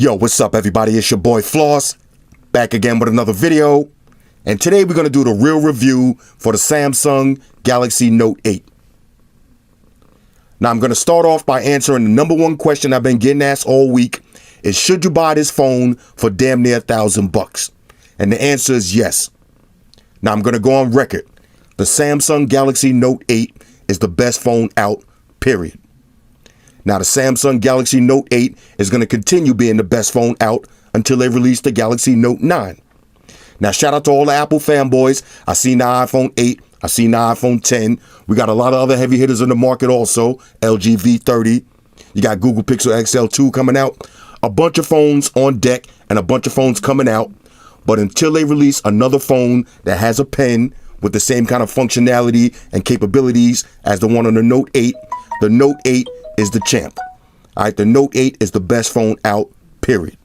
Yo, what's up everybody? It's your boy Floss, back again with another video. And today we're going to do the real review for the Samsung Galaxy Note 8. Now I'm going to start off by answering the number one question I've been getting asked all week is, should you buy this phone for damn near $1,000? And the answer is yes. Now I'm going to go on record. The Samsung Galaxy Note 8 is the best phone out, period. Now, the Samsung Galaxy Note 8 is going to continue being the best phone out until they release the Galaxy Note 9. Now, shout out to all the Apple fanboys. I seen the iPhone 8. I seen the iPhone 10. We got a lot of other heavy hitters in the market also. LG V30. You got Google Pixel XL2 coming out. A bunch of phones on deck and a bunch of phones coming out. But until they release another phone that has a pen with the same kind of functionality and capabilities as the one on the Note 8, the Note 8 is the champ. All right, the Note 8 is the best phone out, period.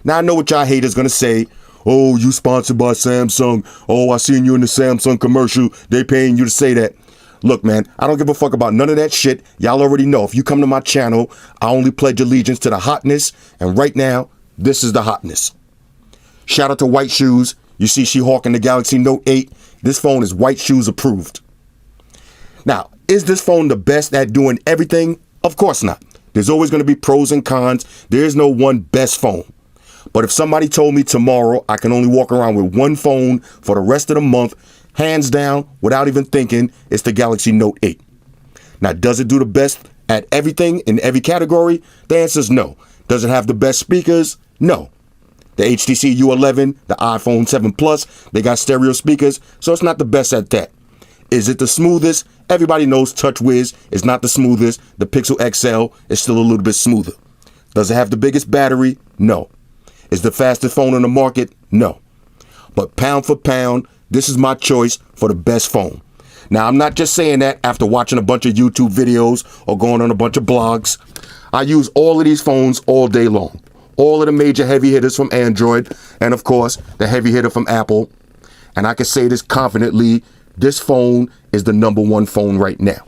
Now, I know what y'all haters gonna say. Oh, you sponsored by Samsung. Oh, I seen you in the Samsung commercial. They paying you to say that. Look, man, I don't give a fuck about none of that shit. Y'all already know. If you come to my channel, I only pledge allegiance to the hotness. And right now, this is the hotness. Shout out to White Shoes. You see she hawking the Galaxy Note 8. This phone is White Shoes approved. Now, is this phone the best at doing everything? Of course not. There's always going to be pros and cons. There is no one best phone. But if somebody told me tomorrow I can only walk around with one phone for the rest of the month, hands down, without even thinking, it's the Galaxy Note 8. Now, does it do the best at everything in every category? The answer is no. Does it have the best speakers? No. The HTC U11, the iPhone 7 Plus, they got stereo speakers, so it's not the best at that. Is it the smoothest? Everybody knows TouchWiz is not the smoothest. The Pixel XL is still a little bit smoother. Does it have the biggest battery? No. Is the fastest phone on the market? No. But pound for pound, this is my choice for the best phone. Now, I'm not just saying that after watching a bunch of YouTube videos or going on a bunch of blogs. I use all of these phones all day long. All of the major heavy hitters from Android and, of course, the heavy hitter from Apple. And I can say this confidently. This phone is the number one phone right now.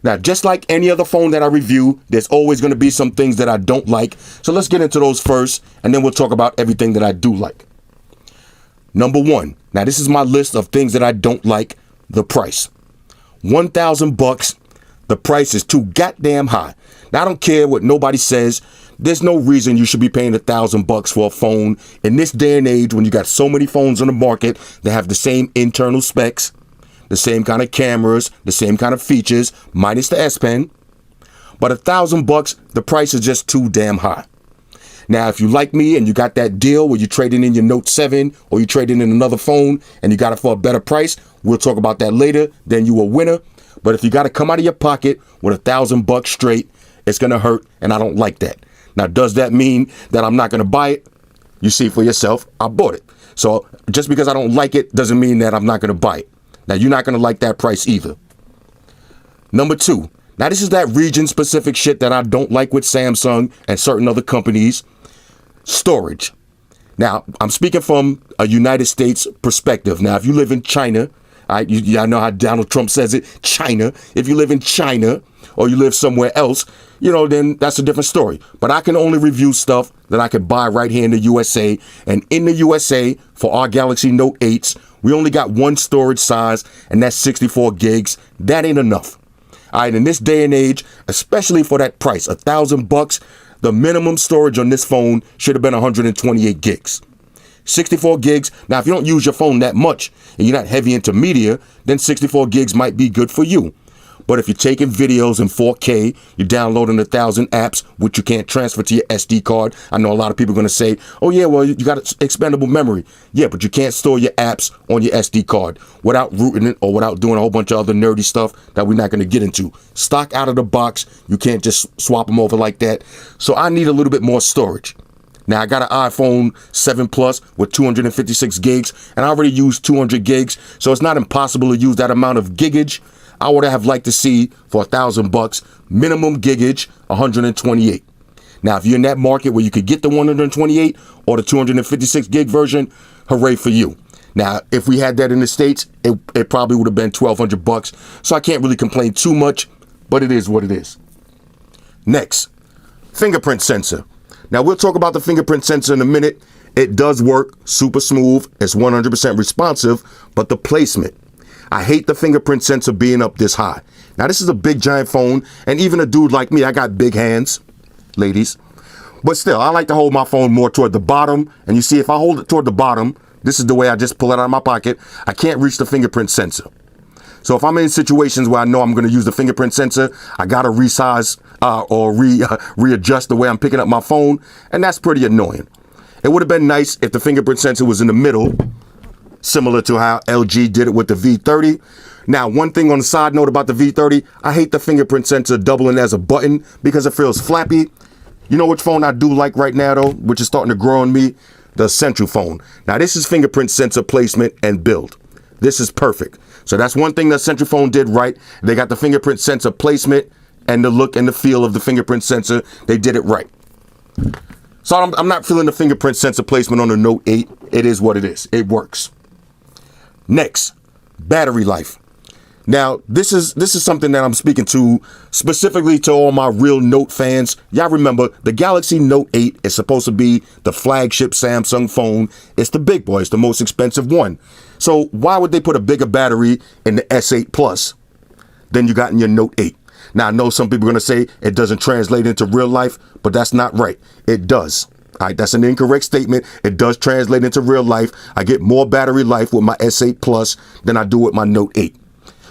Now, just like any other phone that I review, there's always going to be some things that I don't like. So let's get into those first, and then we'll talk about everything that I do like. Number one. Now, this is my list of things that I don't like. The price. $1,000. The price is too goddamn high. Now, I don't care what nobody says. There's no reason you should be paying $1,000 for a phone in this day and age when you got so many phones on the market that have the same internal specs, the same kind of cameras, the same kind of features, minus the S Pen. But $1,000, the price is just too damn high. Now, if you like me and you got that deal where you're trading in your Note 7 or you're trading in another phone and you got it for a better price, we'll talk about that later. Then you a winner. But if you got to come out of your pocket with $1,000 straight, it's going to hurt, and I don't like that. Now, does that mean that I'm not going to buy it? You see for yourself, I bought it. So just because I don't like it doesn't mean that I'm not going to buy it. Now, you're not going to like that price either. Number two. Now, this is that region-specific shit that I don't like with Samsung and certain other companies. Storage. Now, I'm speaking from a United States perspective. Now, if you live in China, y'all know how Donald Trump says it, China. If you live in China or you live somewhere else, then that's a different story. But I can only review stuff that I could buy right here in the USA. And in the USA, for our Galaxy Note 8s, we only got one storage size, and that's 64 gigs. That ain't enough. All right, in this day and age, especially for that price, $1,000, the minimum storage on this phone should have been 128 gigs. 64 gigs. Now, if you don't use your phone that much and you're not heavy into media, then 64 gigs might be good for you. But if you're taking videos in 4K, you're downloading 1,000 apps, which you can't transfer to your SD card. I know a lot of people are going to say, oh, yeah, well, you got expandable memory. Yeah, but you can't store your apps on your SD card without rooting it or without doing a whole bunch of other nerdy stuff that we're not going to get into. Stock out of the box. You can't just swap them over like that. So I need a little bit more storage. Now, I got an iPhone 7 Plus with 256 gigs, and I already used 200 gigs, so it's not impossible to use that amount of gigage. I would have liked to see for $1,000 minimum gigage 128. Now, if you're in that market where you could get the 128 or the 256 gig version, hooray for you. Now, if we had that in the States, it probably would have been $1,200. So I can't really complain too much, but it is what it is. Next, fingerprint sensor. Now, we'll talk about the fingerprint sensor in a minute. It does work super smooth. It's 100% responsive, but the placement. I hate the fingerprint sensor being up this high. Now, this is a big giant phone, and even a dude like me, I got big hands, ladies. But still, I like to hold my phone more toward the bottom. And you see, if I hold it toward the bottom, this is the way I just pull it out of my pocket, I can't reach the fingerprint sensor. So if I'm in situations where I know I'm going to use the fingerprint sensor, I got to resize or readjust the way I'm picking up my phone, and that's pretty annoying. It would have been nice if the fingerprint sensor was in the middle, similar to how LG did it with the V30. Now, one thing on the side note about the V30, I hate the fingerprint sensor doubling as a button because it feels flappy. You know which phone I do like right now, though, which is starting to grow on me? The Essential phone. Now, this is fingerprint sensor placement and build. This is perfect. So that's one thing the Essential phone did right. They got the fingerprint sensor placement and the look and the feel of the fingerprint sensor. They did it right. So I'm not feeling the fingerprint sensor placement on the Note 8. It is what it is. It works. Next, battery life. Now, this is something that I'm speaking to specifically to all my real Note fans. Y'all remember, the Galaxy Note 8 is supposed to be the flagship Samsung phone. It's the big boy. It's the most expensive one. So why would they put a bigger battery in the S8 Plus than you got in your Note 8? Now, I know some people are going to say it doesn't translate into real life, but that's not right. It does. All right, that's an incorrect statement. It does translate into real life. I get more battery life with my S8 Plus than I do with my Note 8.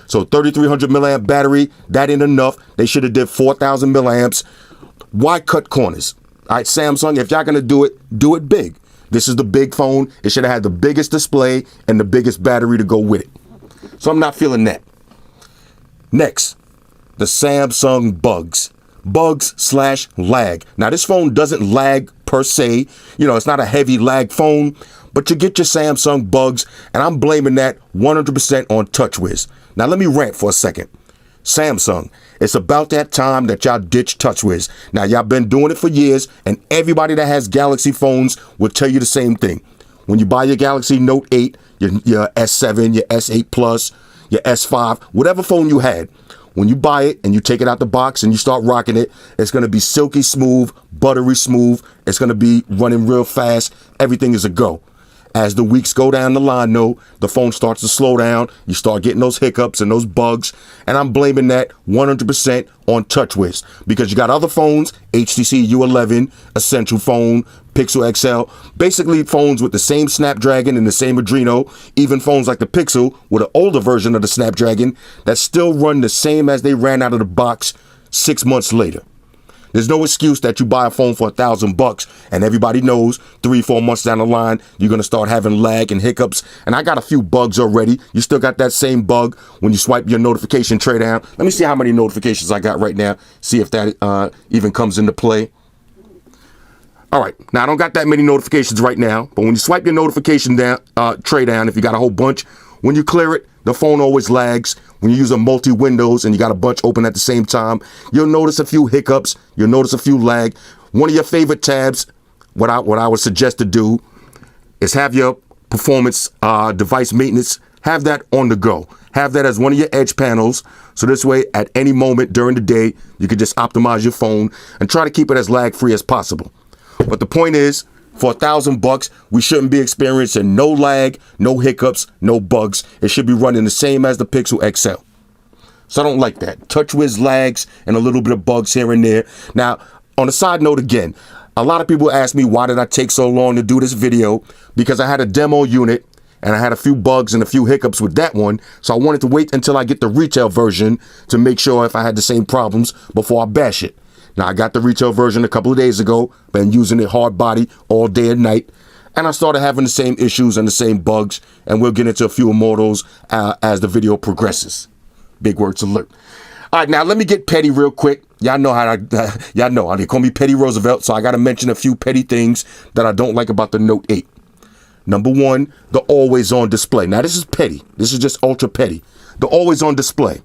So 3,300 milliamp battery, that ain't enough. They should have did 4,000 milliamps. Why cut corners? All right, Samsung, if y'all going to do it big. This is the big phone. It should have had the biggest display and the biggest battery to go with it. So I'm not feeling that. Next, the Samsung bugs. Bugs/lag. Now, this phone doesn't lag per se. You know, it's not a heavy lag phone, but you get your Samsung bugs, and I'm blaming that 100% on TouchWiz. Now, let me rant for a second. Samsung, it's about that time that y'all ditch TouchWiz. Now, y'all been doing it for years, and everybody that has Galaxy phones will tell you the same thing. When you buy your Galaxy Note 8, your S7, your S8 Plus, your S5, whatever phone you had, when you buy it and you take it out the box and you start rocking it, it's going to be silky smooth, buttery smooth. It's going to be running real fast. Everything is a go. As the weeks go down the line, though, the phone starts to slow down. You start getting those hiccups and those bugs. And I'm blaming that 100% on TouchWiz because you got other phones, HTC U11, Essential phone, Pixel XL, basically phones with the same Snapdragon and the same Adreno, even phones like the Pixel with an older version of the Snapdragon that still run the same as they ran out of the box 6 months later. There's no excuse that you buy a phone for $1,000 and everybody knows 3-4 months down the line, you're going to start having lag and hiccups. And I got a few bugs already. You still got that same bug when you swipe your notification tray down. Let me see how many notifications I got right now. See if that even comes into play. All right. Now, I don't got that many notifications right now, but when you swipe your notification tray down, if you got a whole bunch, when you clear it, the phone always lags. When you use a multi-windows and you got a bunch open at the same time, you'll notice a few hiccups. You'll notice a few lag. One of your favorite tabs, what I would suggest to do is have your performance device maintenance, have that on the go. Have that as one of your edge panels. So this way, at any moment during the day, you can just optimize your phone and try to keep it as lag-free as possible. But the point is, for $1,000, we shouldn't be experiencing no lag, no hiccups, no bugs. It should be running the same as the Pixel XL. So I don't like that. TouchWiz lags and a little bit of bugs here and there. Now, on a side note again, a lot of people ask me why did I take so long to do this video? Because I had a demo unit and I had a few bugs and a few hiccups with that one. So I wanted to wait until I get the retail version to make sure if I had the same problems before I bash it. Now, I got the retail version a couple of days ago, been using it hard body all day and night, and I started having the same issues and the same bugs, and we'll get into a few more of those as the video progresses. Big words alert. All right, now let me get petty real quick. Y'all know y'all know they call me Petty Roosevelt, so I got to mention a few petty things that I don't like about the Note 8. Number one, the always-on display. Now, this is petty. This is just ultra petty. The always-on display.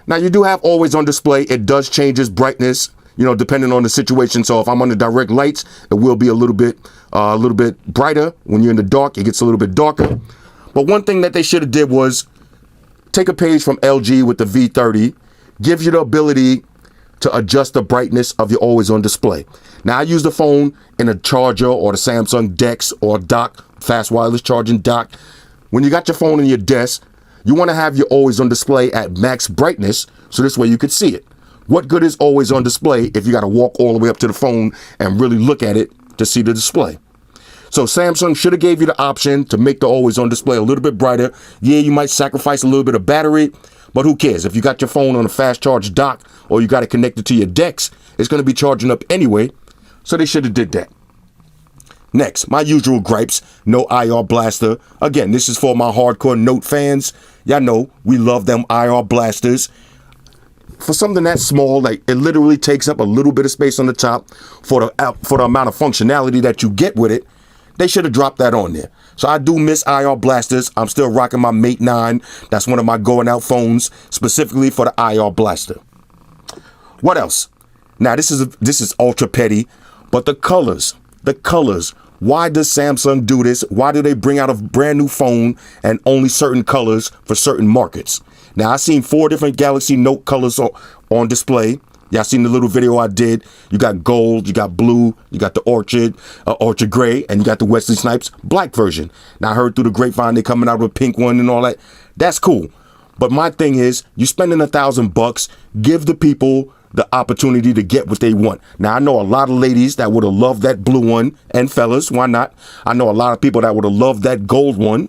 Now, you do have always on display. It does change its brightness, you know, depending on the situation. So if I'm under direct lights, it will be a little bit brighter. When you're in the dark, it gets a little bit darker. But one thing that they should have did was take a page from LG with the V30, gives you the ability to adjust the brightness of your always on display. Now I use the phone in a charger or the Samsung DeX or dock, fast wireless charging dock. When you got your phone in your desk, you want to have your always on display at max brightness so this way you can see it. What good is always on display if you got to walk all the way up to the phone and really look at it to see the display? So Samsung should have gave you the option to make the always on display a little bit brighter. Yeah, you might sacrifice a little bit of battery, but who cares? If you got your phone on a fast charge dock or you got it connected to your DeX, it's going to be charging up anyway. So they should have did that. Next, my usual gripes, no IR blaster. Again, this is for my hardcore Note fans. Y'all know we love them IR blasters. For something that small, like it literally takes up a little bit of space on the top for the amount of functionality that you get with it, they should have dropped that on there. So I do miss IR blasters. I'm still rocking my Mate 9. That's one of my going out phones specifically for the IR blaster. What else? Now this is ultra petty, but the colors. Why does Samsung do this? Why do they bring out a brand new phone and only certain colors for certain markets? Now, I've seen 4 different Galaxy Note colors on display. Y'all seen the little video I did. You got gold, you got blue, you got the orchid gray, and you got the Wesley Snipes black version. Now, I heard through the grapevine they're coming out with a pink one and all that. That's cool. But my thing is, you spending $1,000, give the people the opportunity to get what they want. Now, I know a lot of ladies that would have loved that blue one, and fellas, why not? I know a lot of people that would have loved that gold one.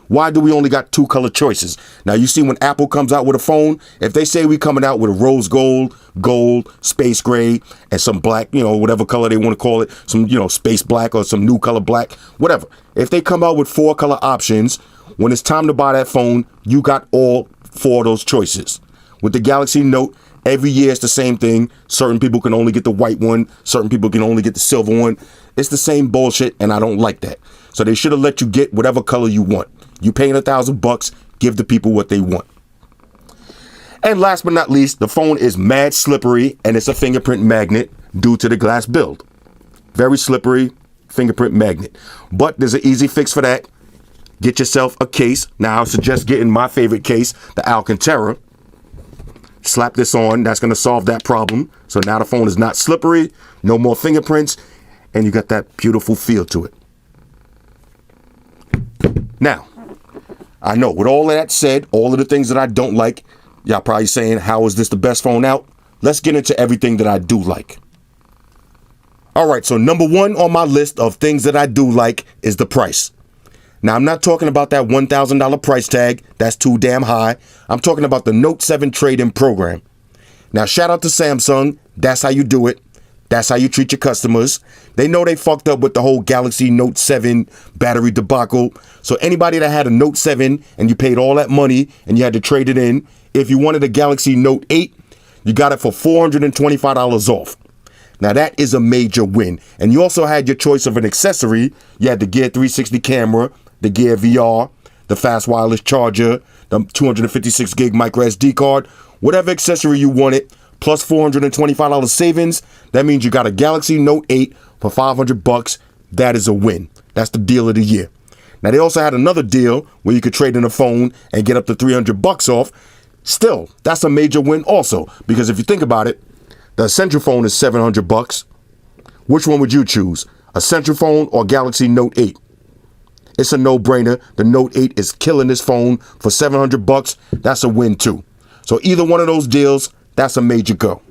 Why do we only got 2 color choices? Now, you see when Apple comes out with a phone, if they say we coming out with a rose gold, space gray, and some black, whatever color they want to call it, some, space black or some new color black, whatever. If they come out with 4 color options, when it's time to buy that phone, you got all 4 of those choices. With the Galaxy Note, every year it's the same thing. Certain people can only get the white one. Certain people can only get the silver one. It's the same bullshit, and I don't like that. So they should have let you get whatever color you want. You paying $1,000, give the people what they want. And last but not least, the phone is mad slippery, and it's a fingerprint magnet due to the glass build. Very slippery fingerprint magnet. But there's an easy fix for that. Get yourself a case. Now, I suggest getting my favorite case, the Alcantara. Slap this on. That's going to solve that problem. So now the phone is not slippery, no more fingerprints, and you got that beautiful feel to it. Now, I know with all of that said, all of the things that I don't like, y'all probably saying, how is this the best phone out? Let's get into everything that I do like. All right, so number 1 on my list of things that I do like is the price. Now, I'm not talking about that $1,000 price tag. That's too damn high. I'm talking about the Note 7 trade-in program. Now, shout out to Samsung. That's how you do it. That's how you treat your customers. They know they fucked up with the whole Galaxy Note 7 battery debacle. So anybody that had a Note 7 and you paid all that money and you had to trade it in, if you wanted a Galaxy Note 8, you got it for $425 off. Now that is a major win. And you also had your choice of an accessory. You had the Gear 360 camera, the Gear VR, the fast wireless charger, the 256 gig micro SD card, whatever accessory you wanted, plus $425 savings. That means you got a Galaxy Note 8 for $500. That is a win. That's the deal of the year. Now they also had another deal where you could trade in a phone and get up to $300 off. Still, that's a major win also, because if you think about it, the Essential phone is $700. Which one would you choose? Essential phone or Galaxy Note 8? It's a no-brainer. The Note 8 is killing this phone for $700. That's a win too. So either one of those deals, that's a major go.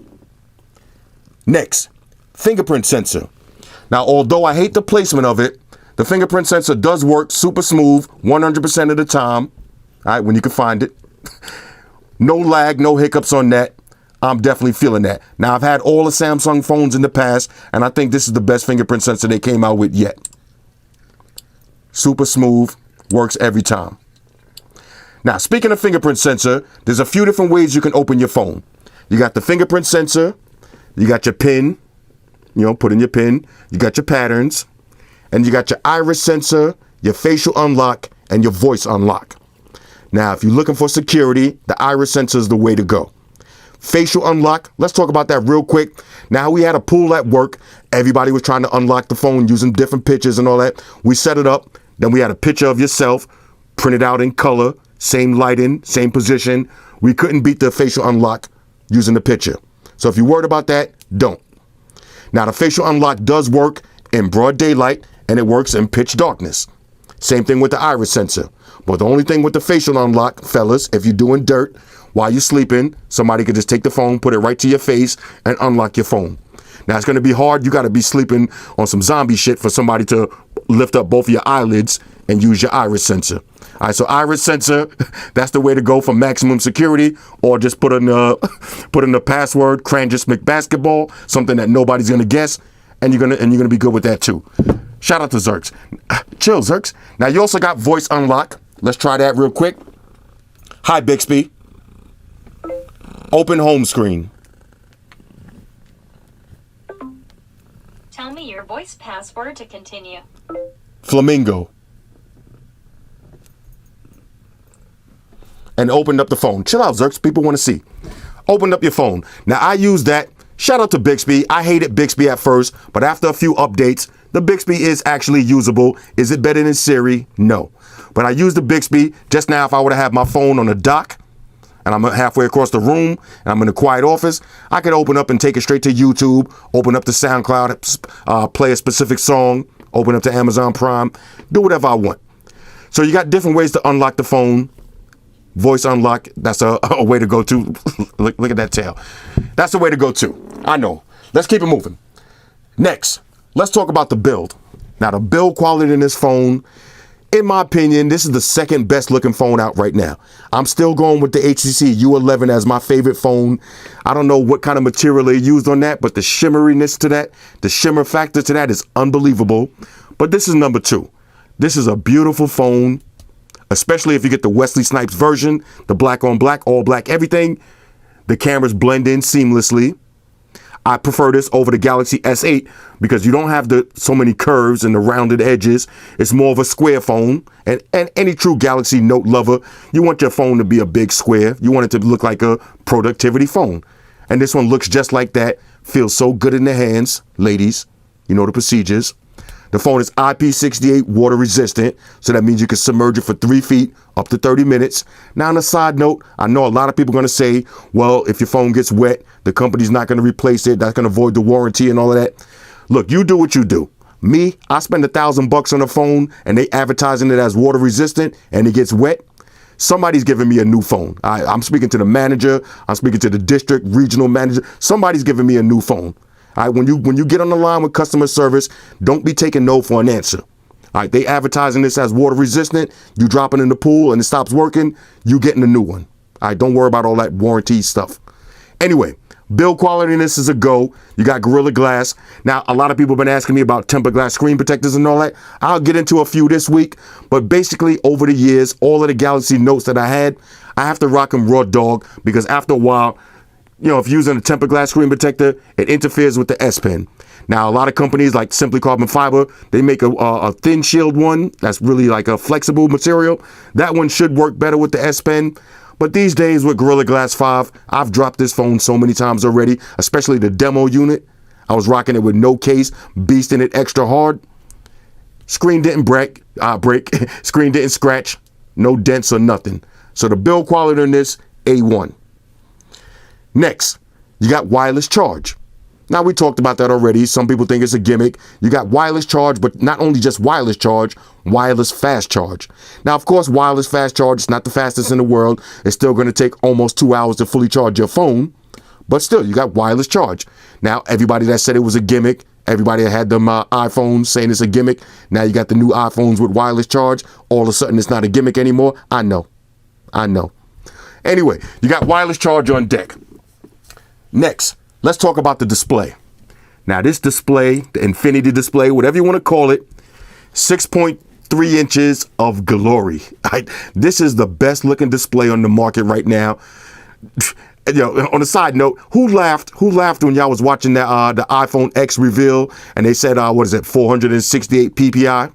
Next, fingerprint sensor. Now, although I hate the placement of it, the fingerprint sensor does work super smooth 100% of the time. All right, when you can find it. No lag, no hiccups on that. I'm definitely feeling that. Now, I've had all the Samsung phones in the past, and I think this is the best fingerprint sensor they came out with yet. Super smooth, works every time. Now, speaking of fingerprint sensor, there's a few different ways you can open your phone. You got the fingerprint sensor, you got your PIN, put in your PIN, you got your patterns, and you got your iris sensor, your facial unlock, and your voice unlock. Now, if you're looking for security, the iris sensor is the way to go. Facial unlock, let's talk about that real quick. Now, we had a pool at work. Everybody was trying to unlock the phone using different pictures and all that. We set it up. Then we had a picture of yourself printed out in color, same lighting, same position. We couldn't beat the facial unlock using the picture. So if you're worried about that, don't. Now, the facial unlock does work in broad daylight, and it works in pitch darkness. Same thing with the iris sensor. But the only thing with the facial unlock, fellas, if you're doing dirt while you're sleeping, somebody could just take the phone, put it right to your face, and unlock your phone. Now, it's going to be hard. You got to be sleeping on some zombie shit for somebody to lift up both of your eyelids and use your iris sensor. All right, so iris sensor, that's the way to go for maximum security, or just put in the password Cranjus McBasketball, something that nobody's going to guess, and you're going to be good with that too. Shout out to Zerks. Chill, Zerks. Now, you also got voice unlock. Let's try that real quick. Hi, Bixby. Open home screen. Tell me your voice password to continue. Flamingo. And opened up the phone. Chill out, Zerks. People want to see. Opened up your phone. Now, I use that. Shout out to Bixby. I hated Bixby at first, but after a few updates, the Bixby is actually usable. Is it better than Siri? No. But I used the Bixby just now. If I would have had my phone on a dock and I'm halfway across the room and I'm in a quiet office, I could open up and take it straight to YouTube, open up to SoundCloud, play a specific song, open up to Amazon Prime, do whatever I want. So you got different ways to unlock the phone. Voice unlock, that's a way to go to. Look at that tail. That's the way to go to. I know. Let's keep it moving. Next, let's talk about the build. Now, the build quality in this phone, in my opinion, this is the second best looking phone out right now. I'm still going with the HTC U11 as my favorite phone. I don't know what kind of material they used on that, but the shimmeriness to that, the shimmer factor to that is unbelievable. But this is number 2. This is a beautiful phone, especially if you get the Wesley Snipes version, the black on black, all black, everything. The cameras blend in seamlessly. I prefer this over the Galaxy S8 because you don't have so many curves and the rounded edges. It's more of a square phone. And any true Galaxy Note lover, you want your phone to be a big square. You want it to look like a productivity phone. And this one looks just like that. Feels so good in the hands. Ladies, you know the procedures. The phone is IP68 water resistant, so that means you can submerge it for 3 feet up to 30 minutes. Now, on a side note, I know a lot of people are going to say, well, if your phone gets wet, the company's not going to replace it. That's going to void the warranty and all of that. Look, you do what you do. Me, I spend $1,000 on a phone and they advertising it as water resistant and it gets wet. Somebody's giving me a new phone. I'm speaking to the manager. I'm speaking to the district regional manager. Somebody's giving me a new phone. All right, when you get on the line with customer service, don't be taking no for an answer. All right, they advertising this as water resistant. You drop it in the pool and it stops working, you getting a new one. All right, don't worry about all that warranty stuff. Anyway, build quality in this is a go. You got Gorilla Glass. Now, a lot of people have been asking me about tempered glass screen protectors and all that. I'll get into a few this week. But basically, over the years, all of the Galaxy Notes that I had, I have to rock them raw dog because after a while, you know, if using a tempered glass screen protector, it interferes with the S Pen. Now, a lot of companies like Simply Carbon Fiber, they make a thin shield one that's really like a flexible material. That one should work better with the S Pen. But these days with Gorilla Glass 5, I've dropped this phone so many times already, especially the demo unit. I was rocking it with no case, beasting it extra hard. Screen didn't break, screen didn't scratch, no dents or nothing. So the build quality on this, A1. Next, you got wireless charge. Now, we talked about that already. Some people think it's a gimmick. You got wireless charge, but not only just wireless charge, wireless fast charge. Now, of course, wireless fast charge is not the fastest in the world. It's still going to take almost 2 hours to fully charge your phone, but still, you got wireless charge. Now, everybody that said it was a gimmick, everybody that had them iPhones saying it's a gimmick, now you got the new iPhones with wireless charge. All of a sudden, it's not a gimmick anymore. I know. Anyway, you got wireless charge on deck. Next, let's talk about the display. Now, this display, the Infinity display, whatever you want to call it, 6.3 inches of glory. This is the best looking display on the market right now. You know, on a side note, who laughed when y'all was watching that the iPhone X reveal and they said 468 PPI?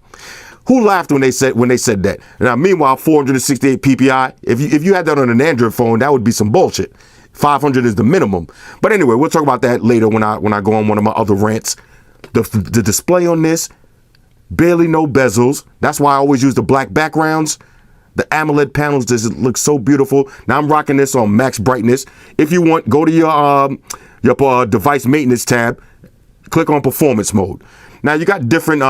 Who laughed when they said that? Now, meanwhile, 468 PPI, if you had that on an Android phone, that would be some bullshit. 500 is the minimum. But anyway, we'll talk about that later when I go on one of my other rants. The display on this, barely no bezels. That's why I always use the black backgrounds. The AMOLED panels just look so beautiful. Now I'm rocking this on max brightness. If you want, go to your your device maintenance tab, click on performance mode. Now you got different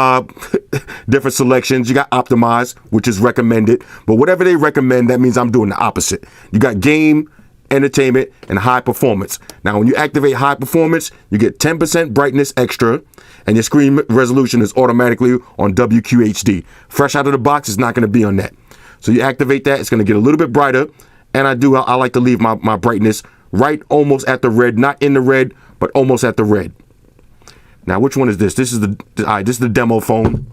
different selections. You got optimize, which is recommended, but whatever they recommend, that means I'm doing the opposite. You got game, entertainment, and high performance. Now when you activate high performance, you get 10% brightness extra, and your screen resolution is automatically on WQHD. Fresh out of the box, it's not going to be on that. So you activate that, it's going to get a little bit brighter, and I like to leave my brightness right almost at the red, not in the red, but almost at the red. Now, which one is this? This is the demo phone.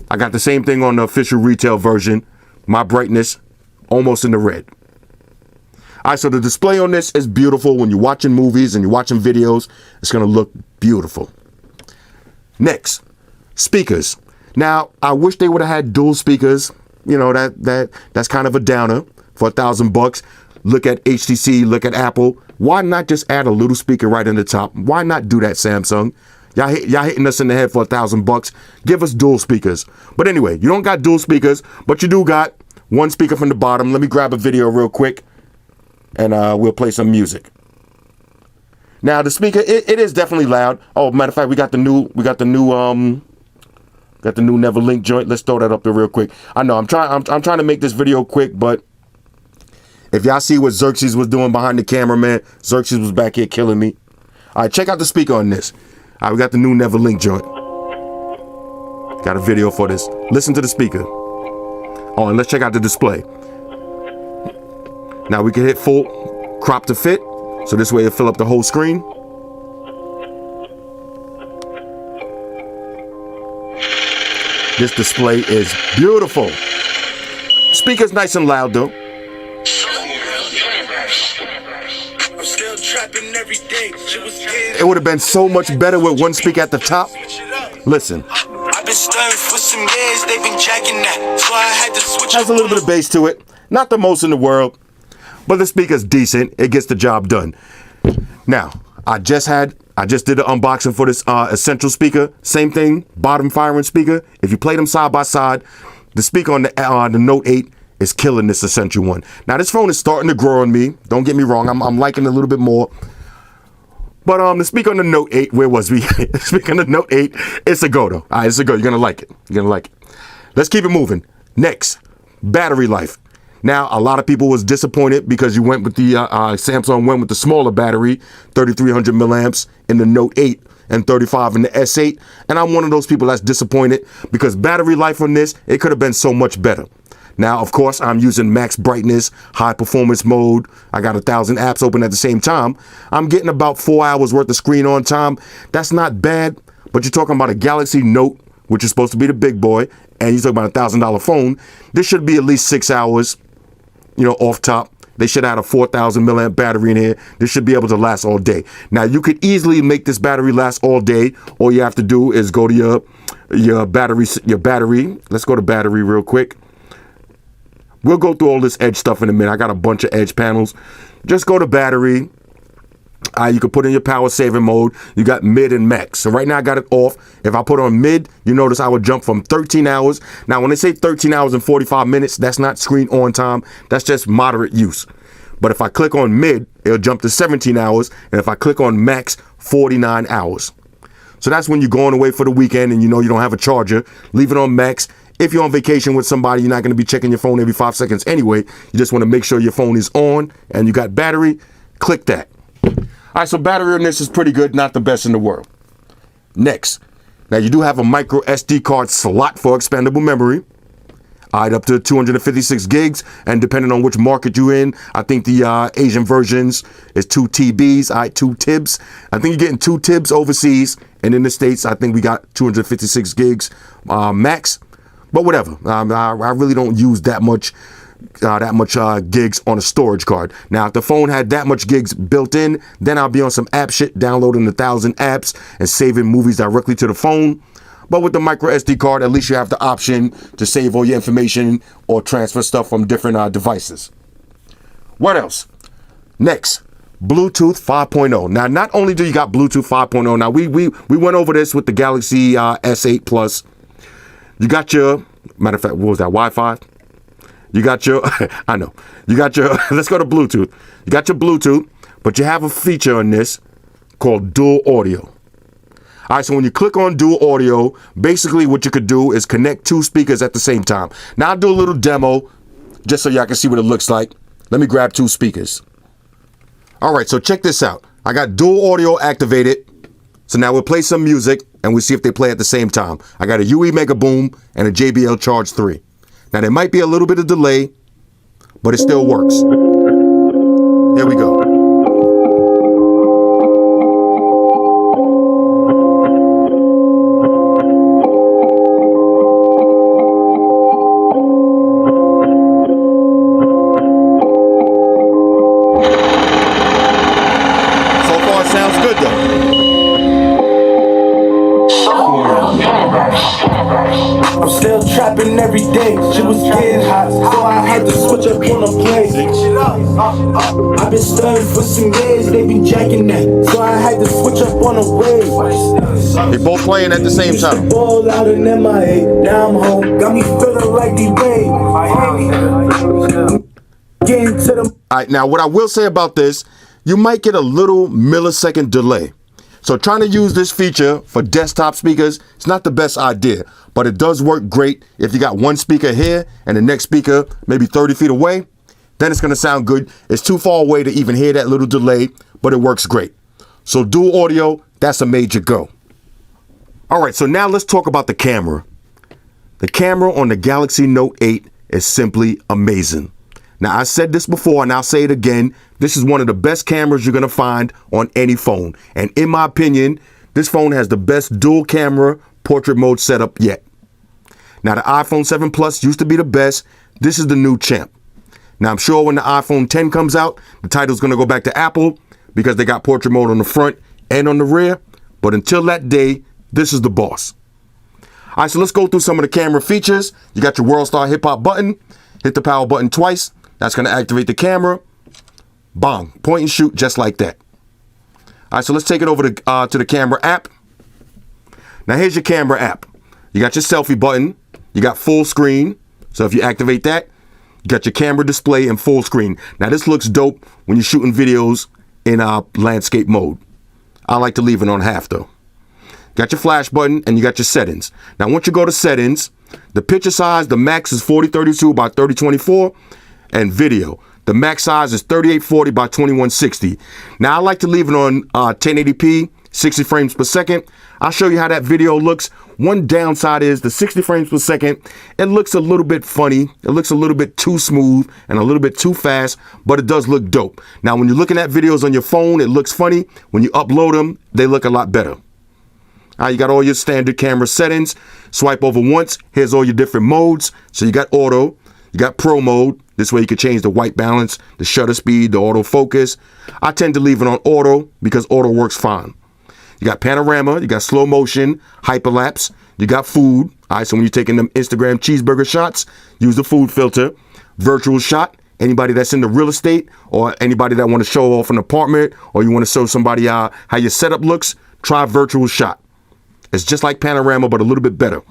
I got the same thing on the official retail version. My brightness almost in the red. All right, so the display on this is beautiful. When you're watching movies and you're watching videos, it's going to look beautiful. Next, speakers. Now, I wish they would have had dual speakers. You know, that's kind of a downer for $1,000. Look at HTC, look at Apple. Why not just add a little speaker right in the top? Why not do that, Samsung? Y'all hitting us in the head for $1,000. Give us dual speakers. But anyway, you don't got dual speakers, but you do got one speaker from the bottom. Let me grab a video real quick, and we'll play some music. Now the speaker, it is definitely loud. Oh, matter of fact, we got the new Neverlink joint. Let's throw that up there real quick. I know I'm trying to make this video quick, but if y'all see what Xerxes was doing behind the camera, man, Xerxes was back here killing me. All right, check out the speaker on this. All right, we got the new Neverlink joint. Got a video for this. Listen to the speaker. Oh, and let's check out the display. Now we can hit full crop to fit, so this way it'll fill up the whole screen. This display is beautiful. Speaker's nice and loud though. It would have been so much better with one speaker at the top. Listen. I've been stirring for some years, they've been jacking that. So I had to switch. Has a little bit of bass to it. Not the most in the world, but the speaker's decent. It gets the job done. Now, I just did the unboxing for this Essential speaker. Same thing, bottom firing speaker. If you play them side by side, the speaker on the Note 8 is killing this Essential one. Now, this phone is starting to grow on me. Don't get me wrong. I'm liking it a little bit more. But the speaker on the Note 8, where was we? The speaker on the Note 8, it's a go though. All right, it's a go. You're gonna like it. You're gonna like it. Let's keep it moving. Next, battery life. Now, a lot of people was disappointed because you went with the Samsung went with the smaller battery, 3,300 milliamps in the Note 8 and 35 in the S8. And I'm one of those people that's disappointed because battery life on this, it could have been so much better. Now, of course, I'm using max brightness, high performance mode. I got 1,000 apps open at the same time. I'm getting about 4 hours worth of screen on time. That's not bad, but you're talking about a Galaxy Note, which is supposed to be the big boy, and you're talking about a $1,000 phone. This should be at least 6 hours, off top. They should have a 4,000 milliamp battery in here. This should be able to last all day. Now, you could easily make this battery last all day. All you have to do is go to your battery. Let's go to battery real quick. We'll go through all this edge stuff in a minute. I got a bunch of edge panels. Just go to battery. You can put in your power saving mode. You got mid and max. So right now I got it off. If I put on mid, you notice I would jump from 13 hours. Now when they say 13 hours and 45 minutes, that's not screen on time. That's just moderate use. But if I click on mid, it'll jump to 17 hours. And if I click on max, 49 hours. So that's when you're going away for the weekend and you don't have a charger. Leave it on max. If you're on vacation with somebody, you're not going to be checking your phone every 5 seconds anyway. You just want to make sure your phone is on and you got battery. Click that. All right, so battery on this is pretty good, not the best in the world. Next, now you do have a micro SD card slot for expandable memory. All right, up to 256 gigs, and depending on which market you're in, I think the Asian versions is 2 TBs, all right, 2 TIBs. I think you're getting 2 TIBs overseas, and in the States, I think we got 256 gigs max. But whatever, I really don't use that much gigs on a storage card. Now, if the phone had that much gigs built in, then I'll be on some app shit, downloading 1,000 apps and saving movies directly to the phone. But with the micro SD card, at least you have the option to save all your information or transfer stuff from different devices. What else? Next, Bluetooth 5.0. Now, not only do you got Bluetooth 5.0, now we went over this with the Galaxy S8 Plus. You got your, matter of fact, what was that, Wi-Fi? You got your, let's go to Bluetooth. You got your Bluetooth, but you have a feature on this called dual audio. All right, so when you click on dual audio, basically what you could do is connect two speakers at the same time. Now I'll do a little demo just so y'all can see what it looks like. Let me grab two speakers. All right, so check this out. I got dual audio activated. So now we'll play some music and we'll see if they play at the same time. I got a UE Mega Boom and a JBL Charge 3. Now there might be a little bit of delay, but it still works. Here we go. So far it sounds good though. I'm still trapping every day. Shit was getting hot, so I had to switch up on the play. I've been studying for some days, they been jacking that, so I had to switch up on the wave. They both playing at the same time. Ball out in MIA, now I'm home, got me feeling like the wave. Getting to the. All right, now what I will say about this, you might get a little millisecond delay. So trying to use this feature for desktop speakers, it's not the best idea, but it does work great if you got one speaker here and the next speaker maybe 30 feet away, then it's gonna sound good. It's too far away to even hear that little delay, but it works great. So dual audio, that's a major go. All right, so now let's talk about the camera. The camera on the Galaxy Note 8 is simply amazing. Now, I said this before and I'll say it again. This is one of the best cameras you're going to find on any phone. And in my opinion, this phone has the best dual camera portrait mode setup yet. Now, the iPhone 7 Plus used to be the best. This is the new champ. Now, I'm sure when the iPhone 10 comes out, the title's going to go back to Apple because they got portrait mode on the front and on the rear. But until that day, this is the boss. All right, so let's go through some of the camera features. You got your World Star Hip Hop button. Hit the power button twice. That's going to activate the camera. Bang, point and shoot just like that. All right, so let's take it over to the camera app. Now here's your camera app. You got your selfie button. You got full screen. So if you activate that, you got your camera display in full screen. Now this looks dope when you're shooting videos in landscape mode. I like to leave it on half though. Got your flash button and you got your settings. Now once you go to settings, the picture size, the max is 4032 by 3024. And video, the max size is 3840 by 2160. Now I like to leave it on 1080p, 60 frames per second. I'll show you how that video looks. One downside is the 60 frames per second. It looks a little bit funny. It looks a little bit too smooth and a little bit too fast, but it does look dope. Now when you're looking at videos on your phone, it looks funny. When you upload them, they look a lot better. You got all your standard camera settings. Swipe over once. Here's all your different modes. So you got auto, you got pro mode. This way you can change the white balance, the shutter speed, the autofocus. I tend to leave it on auto because auto works fine. You got panorama, you got slow motion, hyperlapse, you got food. All right, so when you're taking them Instagram cheeseburger shots, use the food filter. Virtual shot, anybody that's in the real estate or anybody that want to show off an apartment or you want to show somebody how your setup looks, try virtual shot. It's just like panorama, but a little bit better.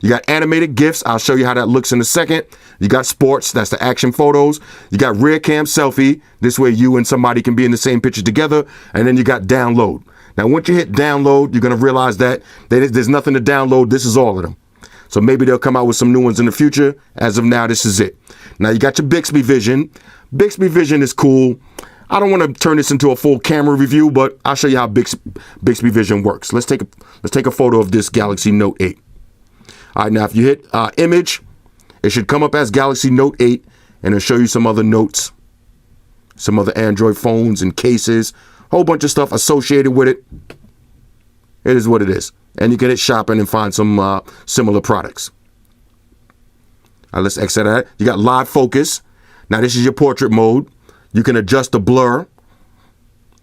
You got animated GIFs. I'll show you how that looks in a second. You got sports. That's the action photos. You got rear cam selfie. This way you and somebody can be in the same picture together. And then you got download. Now, once you hit download, you're going to realize that there's nothing to download. This is all of them. So maybe they'll come out with some new ones in the future. As of now, this is it. Now, you got your Bixby Vision. Bixby Vision is cool. I don't want to turn this into a full camera review, but I'll show you how Bixby Vision works. Let's take a photo of this Galaxy Note 8. All right, now if you hit image, it should come up as Galaxy Note 8 and it'll show you some other notes, some other Android phones and cases, whole bunch of stuff associated with it. It is what it is. And you can hit shopping and find some similar products. All right, let's exit that. You got live focus. Now this is your portrait mode. You can adjust the blur.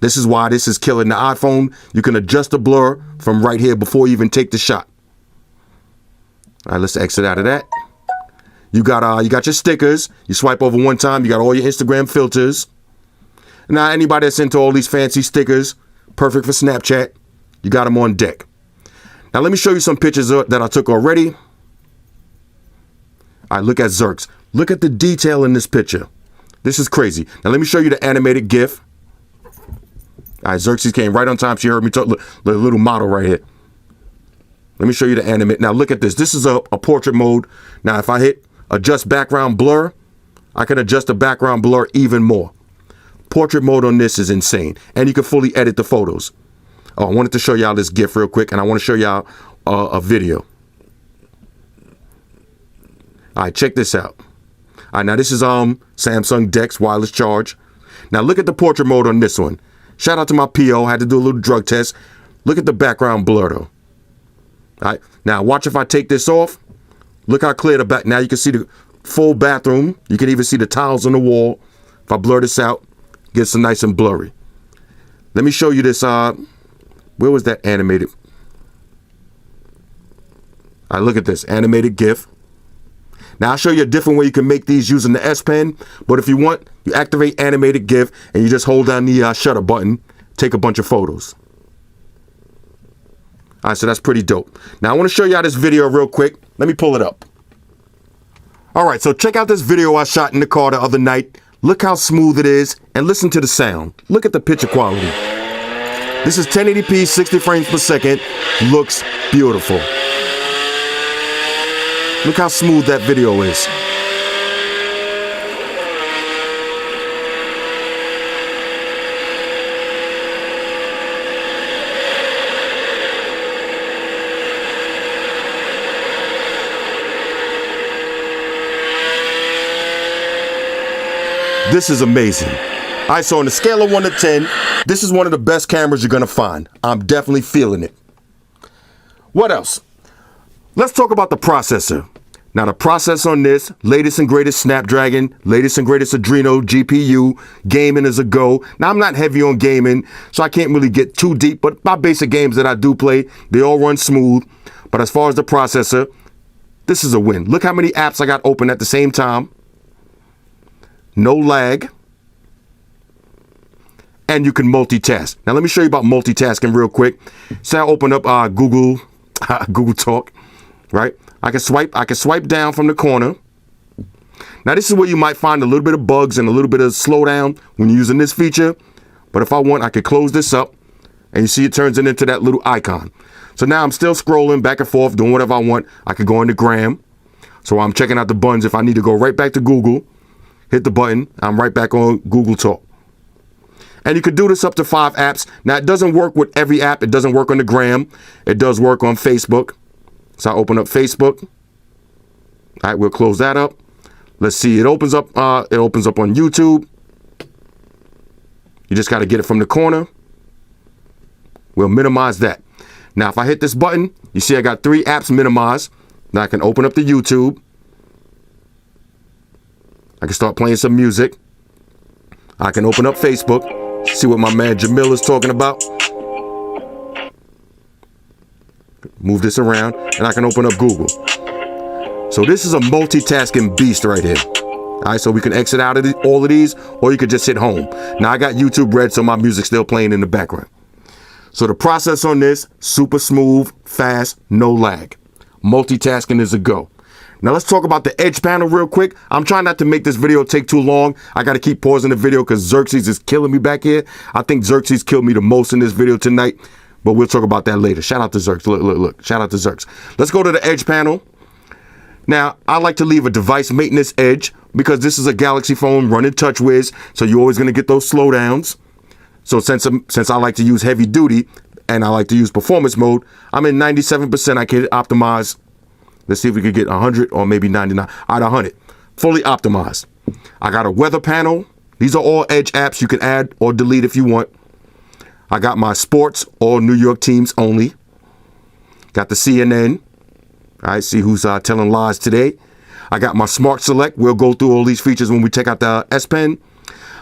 This is why this is killing the iPhone. You can adjust the blur from right here before you even take the shot. All right, let's exit out of that. You got your stickers. You swipe over one time. You got all your Instagram filters. Now, anybody that's into all these fancy stickers, perfect for Snapchat, you got them on deck. Now, let me show you some pictures that I took already. All right, look at Zerks. Look at the detail in this picture. This is crazy. Now, let me show you the animated GIF. All right, Xerxes came right on time. She heard me talk. Look, the little model right here. Let me show you the animate. Now look at this. This is a portrait mode. Now if I hit adjust background blur, I can adjust the background blur even more. Portrait mode on this is insane. And you can fully edit the photos. Oh, I wanted to show y'all this GIF real quick, and I want to show y'all a video. All right, check this out. All right, now this is Samsung DeX wireless charge. Now look at the portrait mode on this one. Shout out to my PO. Had to do a little drug test. Look at the background blur though. All right, now watch if I take this off. Look how clear the back. Now you can see the full bathroom. You can even see the tiles on the wall. If I blur this out, it gets nice and blurry. Let me show you this. Where was that animated? All right, look at this animated GIF. Now I'll show you a different way you can make these using the S Pen. But if you want, you activate animated GIF and you just hold down the shutter button. Take a bunch of photos. All right, so that's pretty dope. Now I want to show y'all this video real quick. Let me pull it up. All right, so check out this video I shot in the car the other night. Look how smooth it is and listen to the sound. Look at the picture quality. This is 1080p, 60 frames per second. Looks beautiful. Look how smooth that video is. This is amazing. All right, so on the scale of 1 to 10, this is one of the best cameras you're gonna find. I'm definitely feeling it. What else? Let's talk about the processor. Now the processor on this, latest and greatest Snapdragon, latest and greatest Adreno GPU, gaming is a go. Now I'm not heavy on gaming, so I can't really get too deep, but my basic games that I do play, they all run smooth. But as far as the processor, this is a win. Look how many apps I got open at the same time. No lag. And you can multitask. Now let me show you about multitasking real quick. Say I open up Google Talk, right? I can swipe down from the corner. Now this is where you might find a little bit of bugs and a little bit of slowdown when you're using this feature. But if I want, I could close this up and you see it turns it into that little icon. So now I'm still scrolling back and forth, doing whatever I want. I could go into Gram. So I'm checking out the buttons. If I need to go right back to Google, hit the button, I'm right back on Google Talk. And you could do this up to 5 apps. Now it doesn't work with every app. It doesn't work on the Gram. It does work on Facebook. So I open up Facebook. All right, we'll close that up. Let's see, it opens up on YouTube. You just got to get it from the corner. We'll minimize that. Now, if I hit this button, you see I got 3 apps minimized. Now I can open up the YouTube. I can start playing some music. I can open up Facebook, see what my man Jamil is talking about. Move this around, and I can open up Google. So this is a multitasking beast right here. All right, so we can exit out of all of these, or you could just hit home. Now I got YouTube red, so my music's still playing in the background. So the process on this, super smooth, fast, no lag. Multitasking is a go. Now let's talk about the edge panel real quick. I'm trying not to make this video take too long. I got to keep pausing the video because Xerxes is killing me back here. I think Xerxes killed me the most in this video tonight, but we'll talk about that later. Shout out to Xerxes. Look. Shout out to Xerxes. Let's go to the edge panel. Now, I like to leave a device maintenance edge because this is a Galaxy phone running TouchWiz, so you're always going to get those slowdowns. So since I like to use heavy duty and I like to use performance mode, I'm in 97%. I can optimize. Let's see if we could get 100 or maybe 99 out of 100. Fully optimized. I got a weather panel. These are all Edge apps you can add or delete if you want. I got my sports, all New York teams only. Got the CNN. I see who's telling lies today. I got my Smart Select. We'll go through all these features when we take out the S Pen.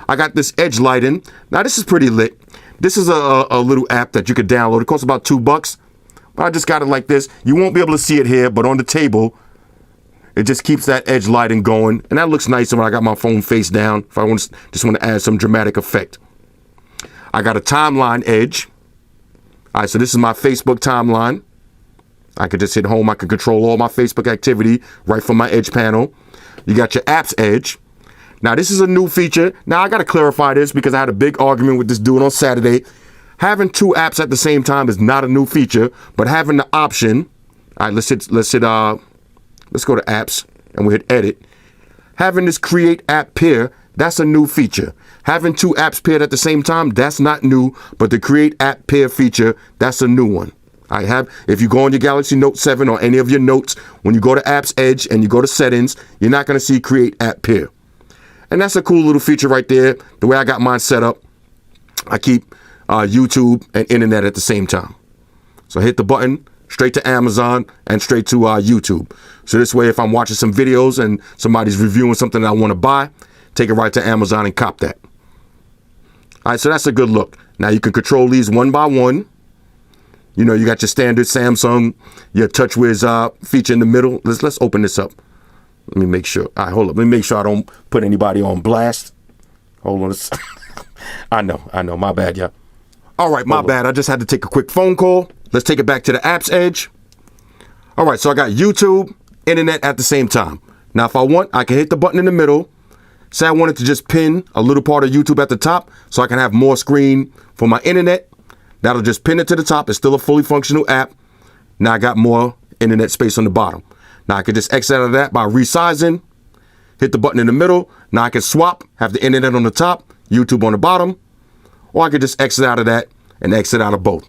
I got this Edge lighting. Now this is pretty lit. This is a little app that you could download. It costs about $2. But I just got it like this. You won't be able to see it here, but on the table, it just keeps that edge lighting going. And that looks nice when I got my phone face down, if I just want to add some dramatic effect. I got a timeline edge. All right, so this is my Facebook timeline. I could just hit home. I can control all my Facebook activity right from my edge panel. You got your apps edge. Now, this is a new feature. Now, I got to clarify this because I had a big argument with this dude on Saturday. Having two apps at the same time is not a new feature, but having the option, all right, let's go to apps and we hit edit. Having this create app pair, that's a new feature. Having two apps paired at the same time, that's not new, but the create app pair feature, that's a new one. If you go on your Galaxy Note 7 or any of your notes, when you go to Apps Edge and you go to settings, you're not going to see create app pair. And that's a cool little feature right there. The way I got mine set up, I keep YouTube and internet at the same time. So I hit the button, straight to Amazon and straight to YouTube. So this way, if I'm watching some videos and somebody's reviewing something that I want to buy, take it right to Amazon and cop that. All right, so that's a good look. Now you can control these one by one. You know, you got your standard Samsung, your TouchWiz feature in the middle. Let's open this up. Let me make sure. All right, hold up. Let me make sure I don't put anybody on blast. Hold on. I know. My bad, y'all. All right, my bad. I just had to take a quick phone call. Let's take it back to the Apps Edge. All right, so I got YouTube, internet at the same time. Now, if I want, I can hit the button in the middle. Say I wanted to just pin a little part of YouTube at the top so I can have more screen for my internet. That'll just pin it to the top. It's still a fully functional app. Now I got more internet space on the bottom. Now I can just exit out of that by resizing. Hit the button in the middle. Now I can swap, have the internet on the top, YouTube on the bottom. Or I could just exit out of that and exit out of both.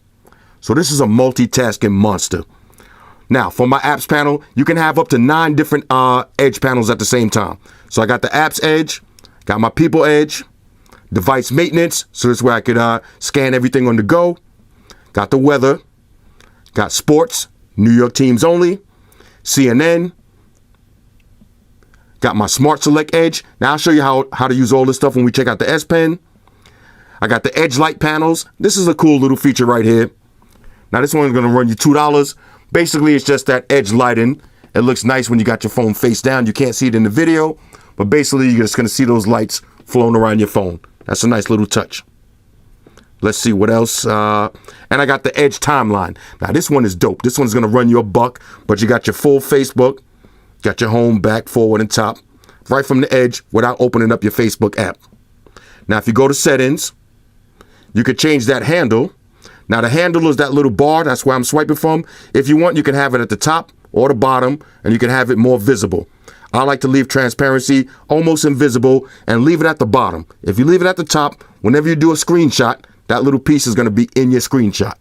So this is a multitasking monster. Now for my apps panel, you can have up to 9 different edge panels at the same time. So I got the apps edge, got my people edge, device maintenance, so this way I could scan everything on the go. Got the weather, got sports, New York teams only, CNN. Got my smart select edge. Now I'll show you how to use all this stuff when we check out the S Pen. I got the edge light panels. This is a cool little feature right here. Now this one's gonna run you $2. Basically, it's just that edge lighting. It looks nice when you got your phone face down. You can't see it in the video, but basically you're just gonna see those lights flowing around your phone. That's a nice little touch. Let's see what else. And I got the Edge timeline. Now this one is dope. This one's gonna run you $1, but you got your full Facebook, got your home, back, forward, and top, right from the Edge without opening up your Facebook app. Now if you go to settings, you could change that handle. Now the handle is that little bar. That's where I'm swiping from. If you want, you can have it at the top or the bottom, and you can have it more visible. I like to leave transparency almost invisible and leave it at the bottom. If you leave it at the top, whenever you do a screenshot, that little piece is going to be in your screenshot.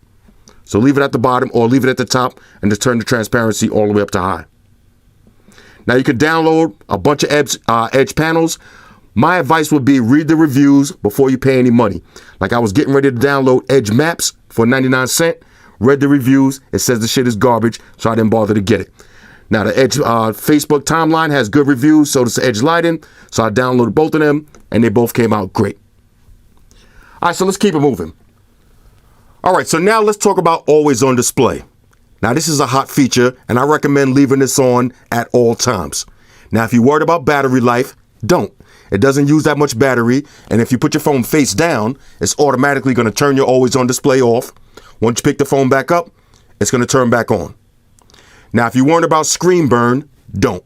So leave it at the bottom or leave it at the top and just turn the transparency all the way up to high. Now you can download a bunch of edge panels. My advice would be read the reviews before you pay any money. Like I was getting ready to download Edge Maps for 99 cents. Read the reviews. It says the shit is garbage, so I didn't bother to get it. Now the Edge Facebook timeline has good reviews, so does the Edge lighting. So I downloaded both of them, and they both came out great. All right, so let's keep it moving. All right, so now let's talk about always on display. Now this is a hot feature, and I recommend leaving this on at all times. Now if you're worried about battery life, don't. It doesn't use that much battery, and if you put your phone face down, it's automatically going to turn your always on display off. Once you pick the phone back up, it's going to turn back on. Now, if you're worried about screen burn, don't.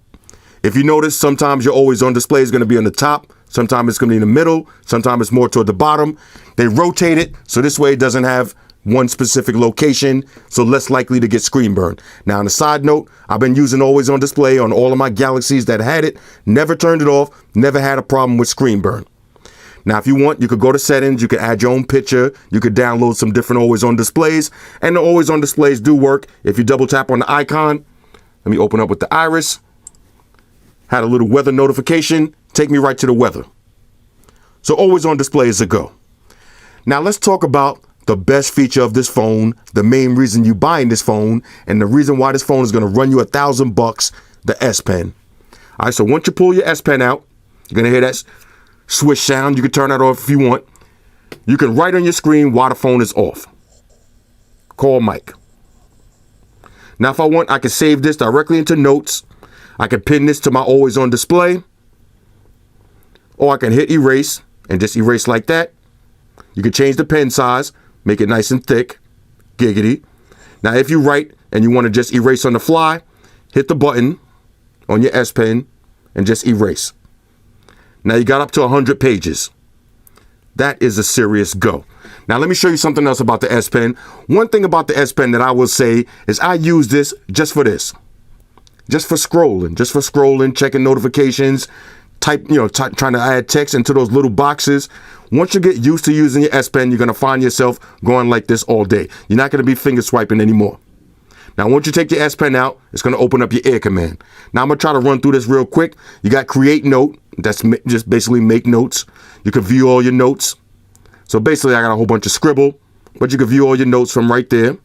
If you notice, sometimes your always on display is going to be on the top, sometimes it's going to be in the middle, sometimes it's more toward the bottom. They rotate it, so this way it doesn't have one specific location, so less likely to get screen burn. Now, on a side note, I've been using always on display on all of my Galaxies that had it, never turned it off, never had a problem with screen burn. Now, if you want, you could go to settings, you could add your own picture, you could download some different always on displays, and the always on displays do work. If you double tap on the icon, let me open up with the iris, had a little weather notification, take me right to the weather. So always on display is a go. Now let's talk about the best feature of this phone, the main reason you buying this phone, and the reason why this phone is going to run you $1,000, the S Pen. All right, so once you pull your S Pen out, you're going to hear that swish sound. You can turn that off if you want. You can write on your screen while the phone is off. Call Mike. Now, if I want, I can save this directly into notes. I can pin this to my always on display. Or I can hit erase and just erase like that. You can change the pen size, make it nice and thick. Giggity. Now, if you write and you want to just erase on the fly, hit the button on your S Pen and just erase. Now you got up to 100 pages. That is a serious go. Now, let me show you something else about the S Pen. One thing about the S Pen that I will say is I use this just for this. Just for scrolling, checking notifications, trying to add text into those little boxes. Once you get used to using your S Pen, you're going to find yourself going like this all day. You're not going to be finger swiping anymore. Now, once you take your S Pen out, it's going to open up your air command. Now, I'm going to try to run through this real quick. You got create note. That's just basically make notes. You can view all your notes. So basically, I got a whole bunch of scribble, but you can view all your notes from right there.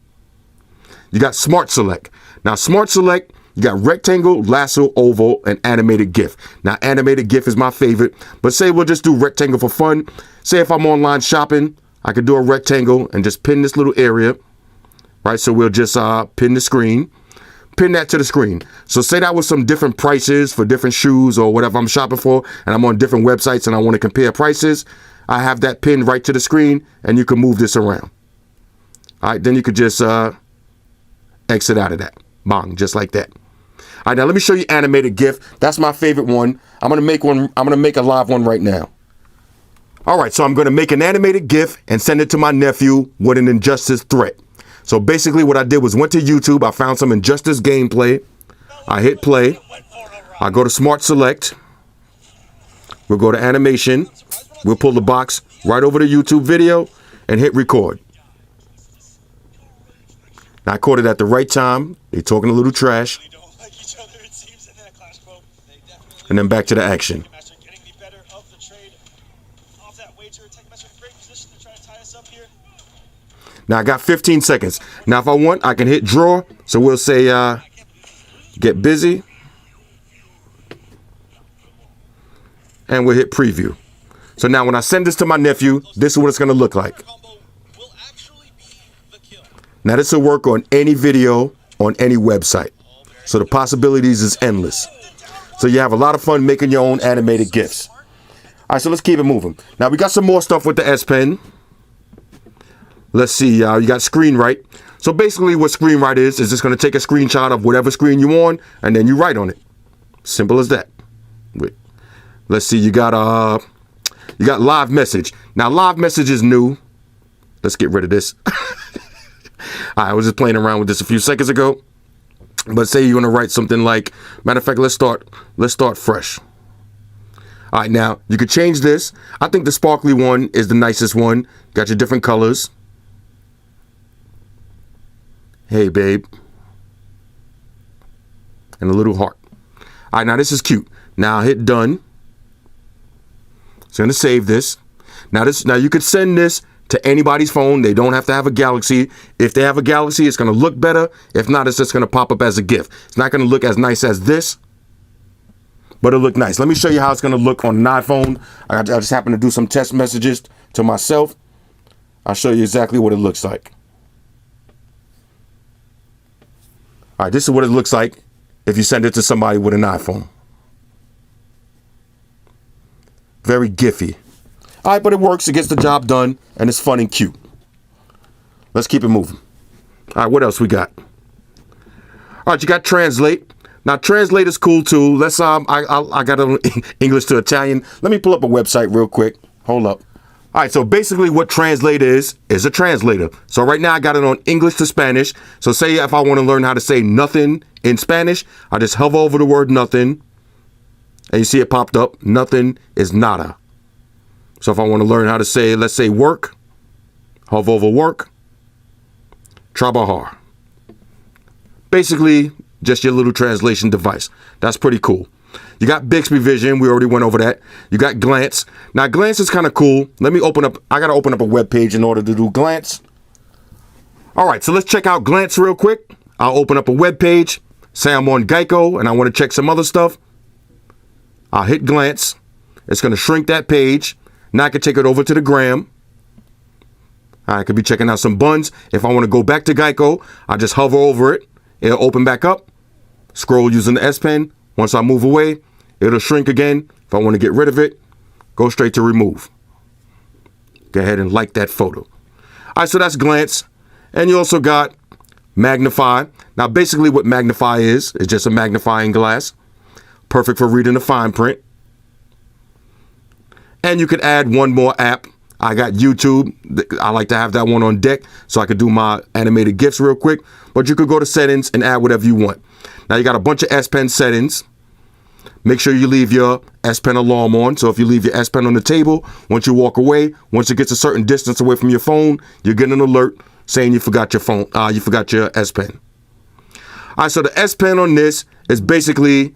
You got smart select. Now, smart select, you got rectangle, lasso, oval, and animated GIF. Now, animated GIF is my favorite, but say we'll just do rectangle for fun. Say if I'm online shopping, I could do a rectangle and just pin this little area. Right, so we'll just pin the screen, pin that to the screen. So say that was some different prices for different shoes or whatever I'm shopping for, and I'm on different websites and I want to compare prices. I have that pinned right to the screen, and you can move this around. All right, then you could just exit out of that. Bang, just like that. All right, now let me show you animated GIF. That's my favorite one. I'm gonna make a live one right now. All right, so I'm gonna make an animated GIF and send it to my nephew with an injustice threat. So basically what I did was went to YouTube, I found some Injustice gameplay, I hit play, I go to Smart Select, we'll go to Animation, we'll pull the box right over the YouTube video and hit record. Now I caught it at the right time, they talking a little trash, and then back to the action. Now I got 15 seconds. Now if I want, I can hit draw. So we'll say get busy. And we'll hit preview. So now when I send this to my nephew, this is what it's going to look like. Now this will work on any video, on any website. So the possibilities is endless. So you have a lot of fun making your own animated GIFs. All right, so let's keep it moving. Now we got some more stuff with the S Pen. Let's see, you got screen write. So basically what screen write is just going to take a screenshot of whatever screen you're on, and then you write on it. Simple as that. Wait. Let's see, you got live message. Now live message is new. Let's get rid of this. I was just playing around with this a few seconds ago. But say you're going to write something like, matter of fact, let's start fresh. All right, now you could change this. I think the sparkly one is the nicest one. Got your different colors. Hey, babe. And a little heart. All right, now this is cute. Now hit done. It's going to save this. Now you could send this to anybody's phone. They don't have to have a Galaxy. If they have a Galaxy, it's going to look better. If not, it's just going to pop up as a GIF. It's not going to look as nice as this, but it'll look nice. Let me show you how it's going to look on an iPhone. I just happened to do some test messages to myself. I'll show you exactly what it looks like. All right, this is what it looks like if you send it to somebody with an iPhone. Very gify. All right, but it works. It gets the job done, and it's fun and cute. Let's keep it moving. All right, what else we got? All right, you got translate. Now, translate is cool too. Let's I got it English to Italian. Let me pull up a website real quick. Hold up. All right, so basically what translate is a translator. So right now I got it on English to Spanish. So say if I want to learn how to say nothing in Spanish, I just hover over the word nothing, and you see it popped up. Nothing is nada. So if I want to learn how to say, let's say work, hover over work, trabajar. Basically, just your little translation device. That's pretty cool. You got Bixby Vision. We already went over that. You got Glance. Now, Glance is kind of cool. Let me open up. I got to open up a web page in order to do Glance. All right, so let's check out Glance real quick. I'll open up a web page. Say I'm on Geico and I want to check some other stuff. I'll hit Glance. It's going to shrink that page. Now I can take it over to the gram. I could be checking out some buns. If I want to go back to Geico, I just hover over it. It'll open back up. Scroll using the S Pen. Once I move away, it'll shrink again. If I want to get rid of it, go straight to remove. Go ahead and like that photo. All right, so that's Glance. And you also got Magnify. Now, basically what Magnify is just a magnifying glass. Perfect for reading the fine print. And you could add one more app. I got YouTube. I like to have that one on deck so I could do my animated GIFs real quick. But you could go to settings and add whatever you want. Now you got a bunch of S Pen settings. Make sure you leave your S Pen alarm on. So if you leave your S Pen on the table, once you walk away, once it gets a certain distance away from your phone, you get an alert saying you forgot your phone. You forgot your S Pen. All right, so the S Pen on this is basically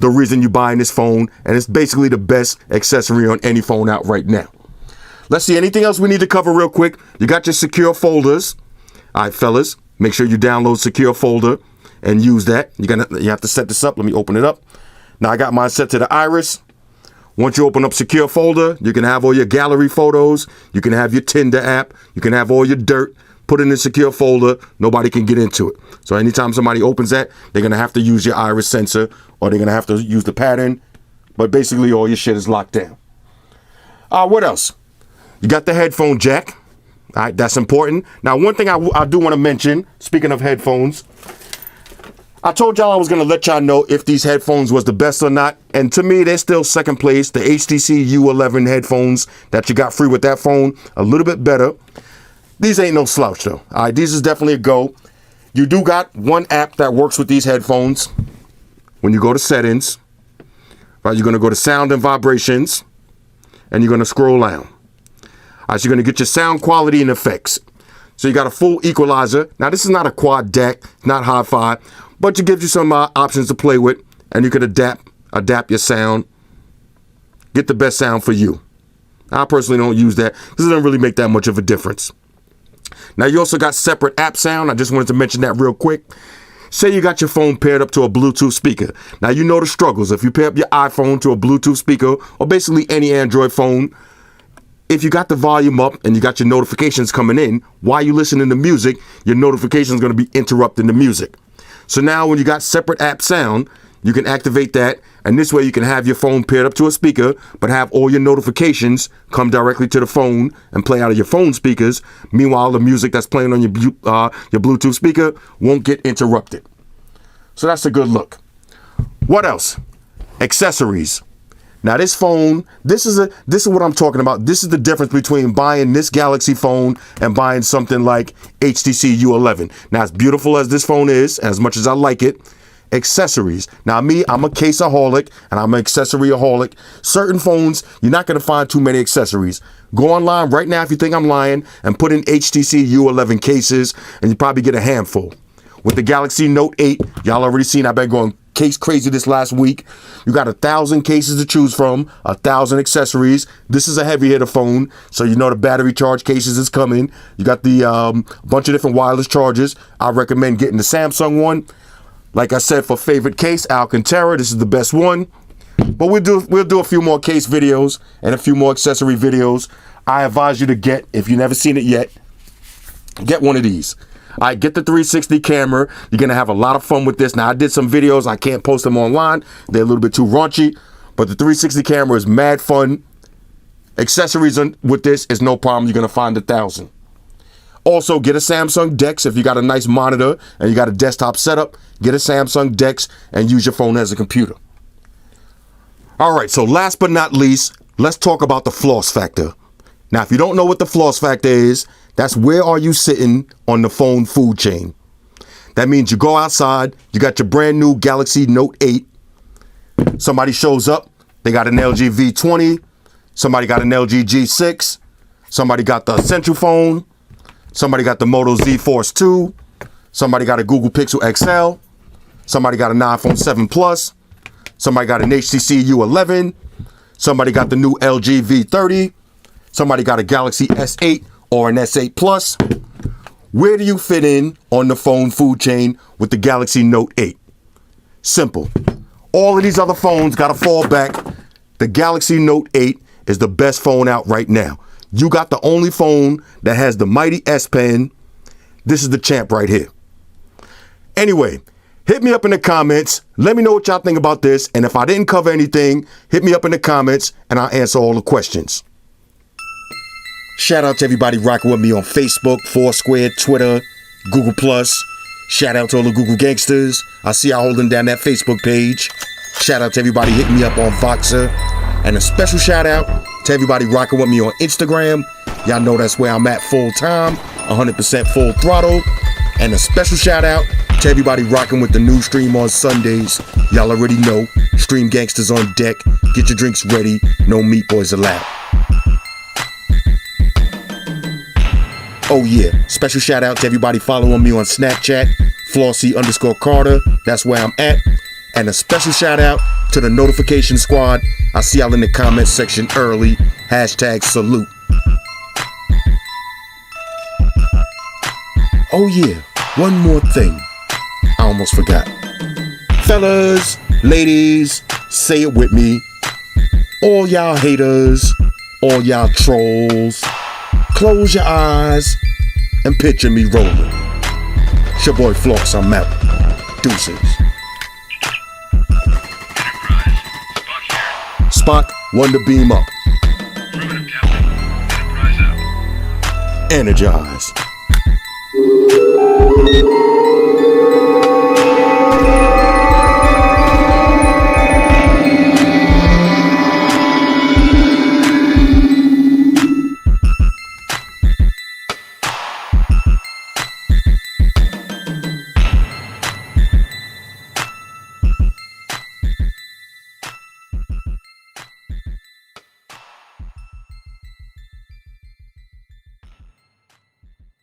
the reason you're buying this phone, and it's basically the best accessory on any phone out right now. Let's see, anything else we need to cover real quick? You got your secure folders. All right, fellas, make sure you download secure folder and use that. You have to set this up. Let me open it up. Now I got mine set to the iris. Once you open up secure folder, you can have all your gallery photos. You can have your Tinder app. You can have all your dirt. Put it in the secure folder. Nobody can get into it. So anytime somebody opens that, they're going to have to use your iris sensor, or they're going to have to use the pattern. But basically all your shit is locked down. What else? You got the headphone jack. All right, that's important. Now, one thing I do want to mention, speaking of headphones, I told y'all I was going to let y'all know if these headphones was the best or not. And to me, they're still second place. The HTC U11 headphones that you got free with that phone, a little bit better. These ain't no slouch, though. All right, these is definitely a go. You do got one app that works with these headphones. When you go to settings, right, you're going to go to sound and vibrations, and you're going to scroll down. All right, so you're going to get your sound quality and effects. So you got a full equalizer. Now, this is not a quad deck, not hi-fi, but it gives you some options to play with, and you could adapt your sound, get the best sound for you. I personally don't use that because it doesn't really make that much of a difference. Now, you also got separate app sound. I just wanted to mention that real quick. Say you got your phone paired up to a Bluetooth speaker. Now, you know the struggles. If you pair up your iPhone to a Bluetooth speaker, or basically any Android phone, if you got the volume up and you got your notifications coming in, while you listening to music, your notification is going to be interrupting the music. So now when you got separate app sound, you can activate that, and this way you can have your phone paired up to a speaker, but have all your notifications come directly to the phone and play out of your phone speakers. Meanwhile, the music that's playing on your Bluetooth speaker won't get interrupted. So that's a good look. What else? Accessories. Now this phone, this is what I'm talking about. This is the difference between buying this Galaxy phone and buying something like HTC U11. Now, as beautiful as this phone is, as much as I like it, accessories. Now me, I'm a caseaholic and I'm an accessoryaholic. Certain phones, you're not going to find too many accessories. Go online right now if you think I'm lying and put in HTC U11 cases and you probably get a handful. With the Galaxy Note 8, y'all already seen I've been going case crazy this last week. You got 1,000 cases to choose from, 1,000 accessories. This is a heavy hitter phone, so you know the battery charge cases is coming. You got the bunch of different wireless chargers. I recommend getting the Samsung one. Like I said, for favorite case, Alcantara, this is the best one. But we'll do a few more case videos and a few more accessory videos. I advise you to get, if you've never seen it yet, get one of these. All right, get the 360 camera. You're going to have a lot of fun with this. Now, I did some videos. I can't post them online. They're a little bit too raunchy. But the 360 camera is mad fun. Accessories with this is no problem. You're going to find 1,000. Also, get a Samsung DeX if you got a nice monitor and you got a desktop setup. Get a Samsung DeX and use your phone as a computer. All right, so last but not least, let's talk about the floss factor. Now, if you don't know what the floss factor is, that's where are you sitting on the phone food chain. That means you go outside, you got your brand new Galaxy Note 8. Somebody shows up, they got an LG V20. Somebody got an LG G6. Somebody got the Essential phone. Somebody got the Moto Z Force 2. Somebody got a Google Pixel XL. Somebody got an iPhone 7 Plus. Somebody got an HTC U11. Somebody got the new LG V30. Somebody got a Galaxy S8 or an S8 Plus. Where do you fit in on the phone food chain with the Galaxy Note 8? Simple. All of these other phones got to fall back. The Galaxy Note 8 is the best phone out right now. You got the only phone that has the mighty S Pen. This is the champ right here. Anyway, hit me up in the comments. Let me know what y'all think about this. And if I didn't cover anything, hit me up in the comments and I'll answer all the questions. Shout out to everybody rocking with me on Facebook, Foursquare, Twitter, Google+. Shout out to all the Google gangsters. I see y'all holding down that Facebook page. Shout out to everybody hitting me up on Voxer. And a special shout out To everybody rocking with me on Instagram, y'all know that's where I'm at full time, 100% full throttle. And a special shout out to everybody rocking with the new stream on Sundays. Y'all already know, Stream Gangsters on deck. Get your drinks ready, no meat boys allowed. Oh yeah, special shout out to everybody following me on Snapchat, Flossy_Carter, that's where I'm at. And a special shout out to the notification squad. I see y'all in the comments section early. #salute. Oh yeah, one more thing. I almost forgot. Fellas, ladies, say it with me. All y'all haters, all y'all trolls, close your eyes and picture me rolling. It's your boy Floss, I'm out. Deuces. Spock, Wonder Beam up. Energize.